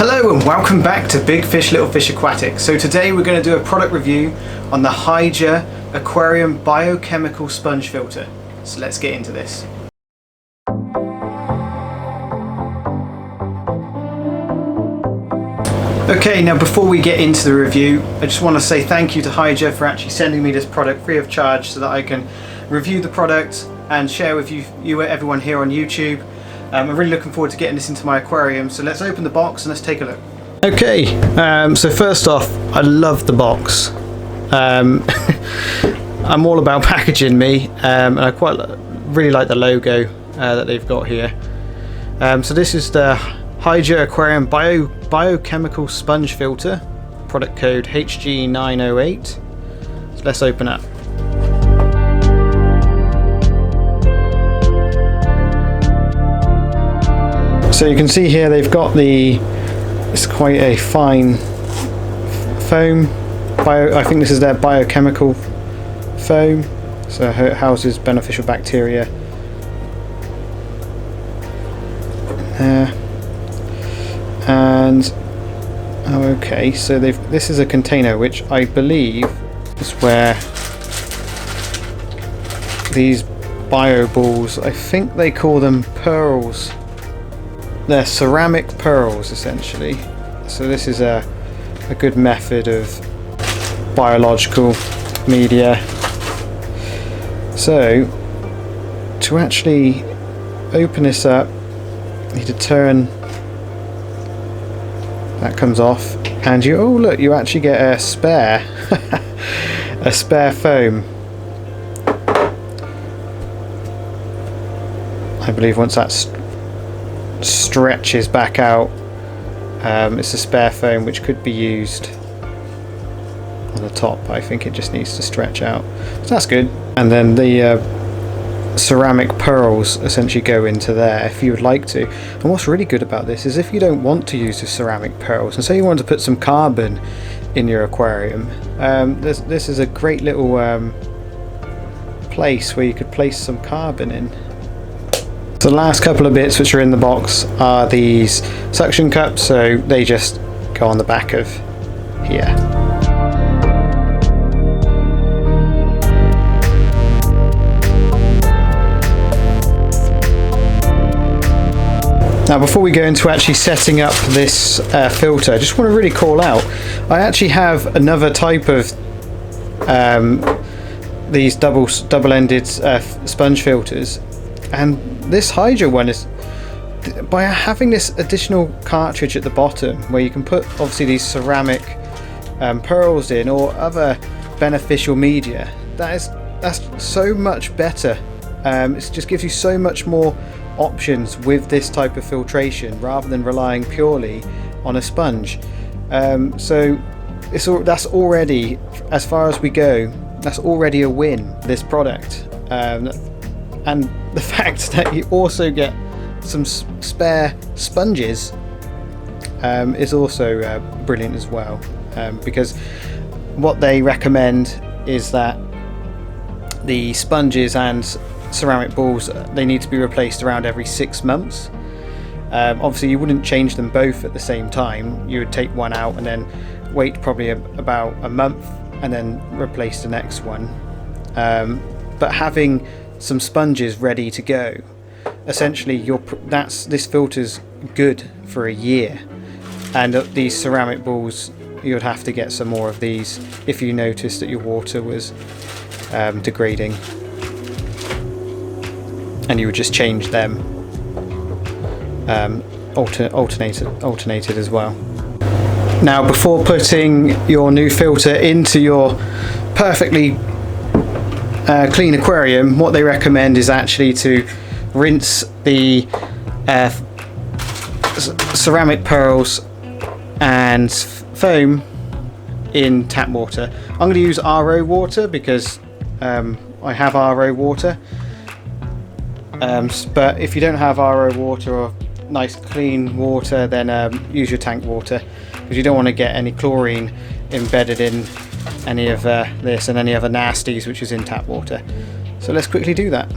Hello and welcome back to Big Fish Little Fish Aquatics. So today we're going to do a product review on the Hygger Aquarium biochemical sponge filter. So let's get into this. Okay, now before we get into the review, I just want to say thank you to Hygger for actually sending me this product free of charge so that I can review the product and share with everyone here on YouTube. I'm really looking forward to getting this into my aquarium, so let's open the box and let's take a look. Okay, so first off, I love the box. I'm all about packaging, me, and I really like the logo that they've got here. So this is the Hygger Aquarium biochemical sponge filter, product code HG908. So let's open up. So you can see here they've got it's quite a fine foam. I think this is their biochemical foam, so it houses beneficial bacteria. And okay, so this is a container which I believe is where these bio balls, I think they call them pearls. They're ceramic pearls essentially. So this is a good method of biological media. So to actually open this up, you need to turn that, comes off, and you actually get a spare a spare foam. I believe once that's stretches back out, it's a spare foam which could be used on the top. I think it just needs to stretch out, so that's good. And then the ceramic pearls essentially go into there if you would like to. And what's really good about this is if you don't want to use the ceramic pearls, and say you want to put some carbon in your aquarium, this is a great little place where you could place some carbon in. So the last couple of bits which are in the box are these suction cups, so they just go on the back of here. Now before we go into actually setting up this filter, I just want to really call out, I actually have another type of these double-ended sponge filters, and this Hygger one is, by having this additional cartridge at the bottom where you can put obviously these ceramic pearls in or other beneficial media, that's so much better. It just gives you so much more options with this type of filtration rather than relying purely on a sponge. So that's already, as far as we go, that's already a win, this product. And the fact that you also get some spare sponges is also brilliant as well, because what they recommend is that the sponges and ceramic balls, they need to be replaced around every 6 months. Obviously you wouldn't change them both at the same time. You would take one out and then wait probably about a month and then replace the next one. But having some sponges ready to go, essentially this filter's good for a year. And these ceramic balls, you'd have to get some more of these if you noticed that your water was degrading, and you would just change them, alternated as well. Now before putting your new filter into your perfectly clean aquarium, what they recommend is actually to rinse the ceramic pearls and foam in tap water. I'm going to use RO water because I have RO water, but if you don't have RO water or nice clean water, then use your tank water, because you don't want to get any chlorine embedded in any of this and any other nasties which is in tap water. So let's quickly do that.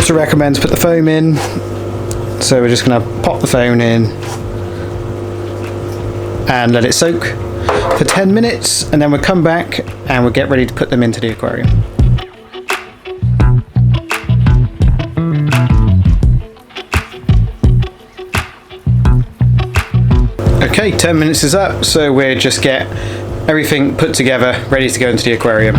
also recommend to put the foam in. So we're just going to pop the foam in and let it soak for 10 minutes, and then we'll come back and we'll get ready to put them into the aquarium. Okay, 10 minutes is up, so we'll just get everything put together, ready to go into the aquarium.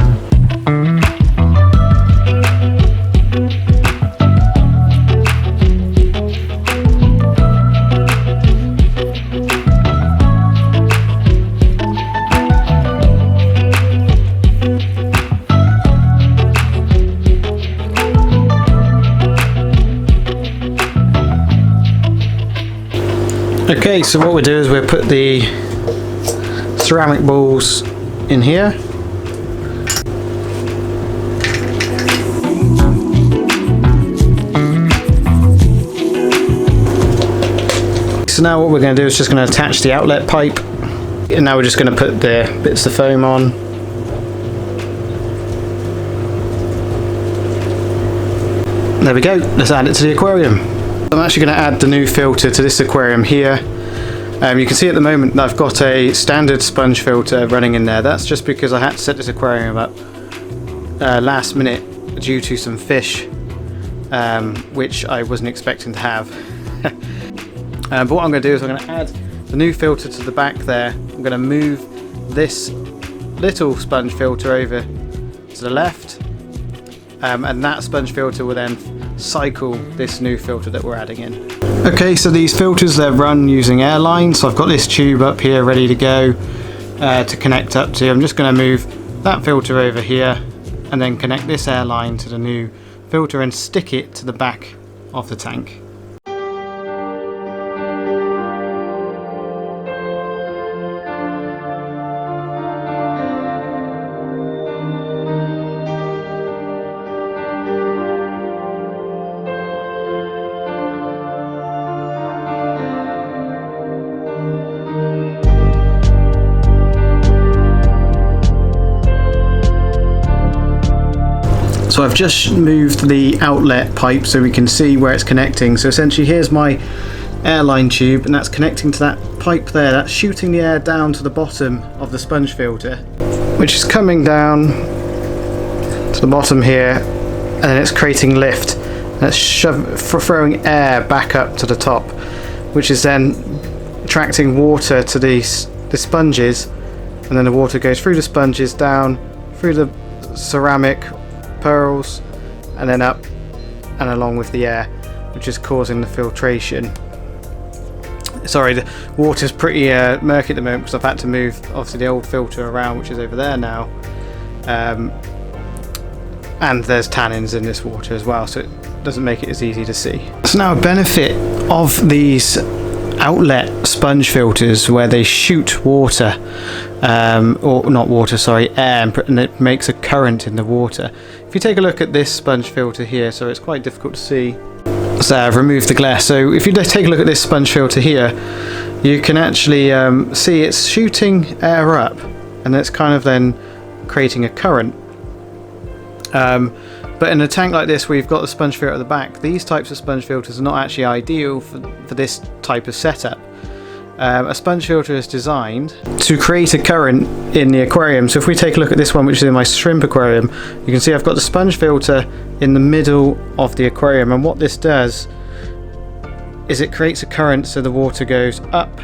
Okay, so what we'll do is we'll put the ceramic balls in here. So now what we're going to do is just going to attach the outlet pipe, and now we're just going to put the bits of foam on. There we go, let's add it to the aquarium. I'm actually going to add the new filter to this aquarium here. You can see at the moment that I've got a standard sponge filter running in there. That's just because I had to set this aquarium up last minute due to some fish, which I wasn't expecting to have. But what I'm going to do is I'm going to add the new filter to the back there. I'm going to move this little sponge filter over to the left, and that sponge filter will then cycle this new filter that we're adding in. Okay, so these filters, they're run using air lines, so I've got this tube up here ready to go to connect up to. I'm just going to move that filter over here and then connect this air line to the new filter and stick it to the back of the tank. So I've just moved the outlet pipe so we can see where it's connecting. So essentially here's my airline tube, and that's connecting to that pipe there. That's shooting the air down to the bottom of the sponge filter, which is coming down to the bottom here, and then it's creating lift. And it's throwing air back up to the top, which is then attracting water to the sponges, and then the water goes through the sponges, down through the ceramic pearls, and then up and along with the air, which is causing the filtration. Sorry, the water's pretty murky at the moment because I've had to move obviously the old filter around, which is over there now, and there's tannins in this water as well, so it doesn't make it as easy to see. So now a benefit of these outlet sponge filters where they shoot water, or not water, sorry, air, and it makes a current in the water. If you take a look at this sponge filter here, so it's quite difficult to see. So I've removed the glass. So if you take a look at this sponge filter here, you can actually see it's shooting air up, and it's kind of then creating a current. But in a tank like this where you've got the sponge filter at the back, these types of sponge filters are not actually ideal for this type of setup. A sponge filter is designed to create a current in the aquarium. So if we take a look at this one, which is in my shrimp aquarium, you can see I've got the sponge filter in the middle of the aquarium, and what this does is it creates a current, so the water goes up,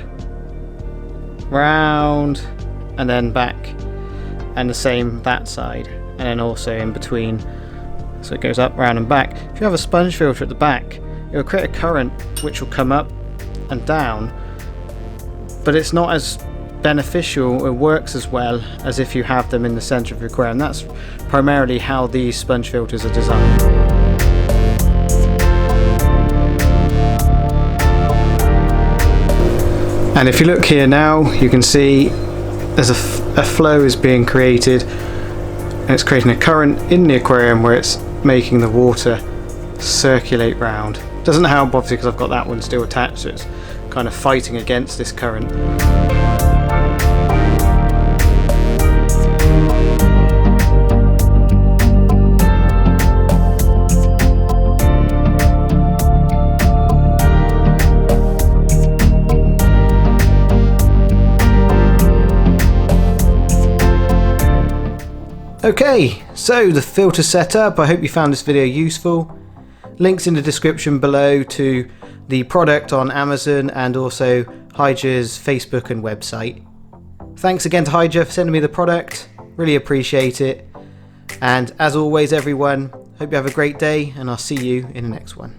round, and then back, and the same that side, and then also in between. So it goes up, round and back. If you have a sponge filter at the back, it will create a current which will come up and down, but it's not as beneficial, it works as well as if you have them in the center of your aquarium. That's primarily how these sponge filters are designed. And if you look here now, you can see there's a flow is being created, and it's creating a current in the aquarium where it's making the water circulate round. Doesn't help obviously because I've got that one still attached, so it's kind of fighting against this current. Okay, so the filter setup, I hope you found this video useful. Links in the description below to the product on Amazon and also Hygger's Facebook and website. Thanks again to Hygger for sending me the product, really appreciate it. And as always everyone, hope you have a great day and I'll see you in the next one.